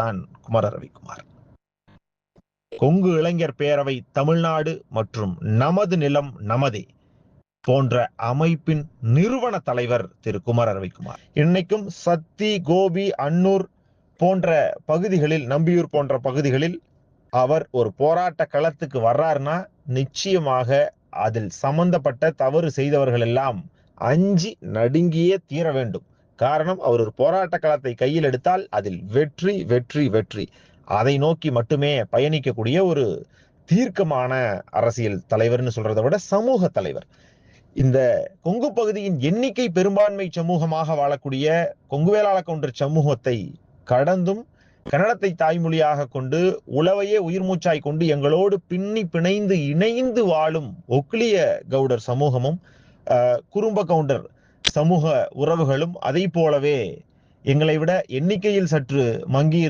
தான் குமர ரவிக்குமார். கொங்கு இளைஞர் பேரவை தமிழ்நாடு மற்றும் நமது நிலம் நமதே போன்ற அமைப்பின் நிறுவன தலைவர் திரு குமர ரவிக்குமார். இன்னைக்கும் சத்தி, கோபி, அன்னூர் போன்ற பகுதிகளில், நம்பியூர் போன்ற பகுதிகளில் அவர் ஒரு போராட்ட களத்துக்கு வர்றாருன்னா நிச்சயமாக அதில் சம்பந்தப்பட்ட தவறு செய்தவர்கள் எல்லாம் அஞ்சி நடுங்கியே தீர வேண்டும். காரணம், அவர் ஒரு போராட்ட களத்தை கையில் எடுத்தால் அதில் வெற்றி வெற்றி வெற்றி. அதை நோக்கி மட்டுமே பயணிக்கக்கூடிய ஒரு தீர்க்கமான அரசியல் தலைவர்னு சொல்றதை விட சமூக தலைவர். இந்த கொங்கு பகுதியின் எண்ணிக்கை பெரும்பான்மை சமூகமாக வாழக்கூடிய கொங்கு வேளாள கவுண்டர் சமூகத்தை கடந்தும் கன்னடத்தை தாய்மொழியாக கொண்டு உளவையே உயிர் மூச்சாய் கொண்டு எங்களோடு பின்னி பிணைந்து இணைந்து வாழும் ஒக்கிலிய கவுடர் சமூகமும் குறும்ப கவுண்டர் சமூக உறவுகளும் அதை போலவே எங்களை விட எண்ணிக்கையில் சற்று மங்கி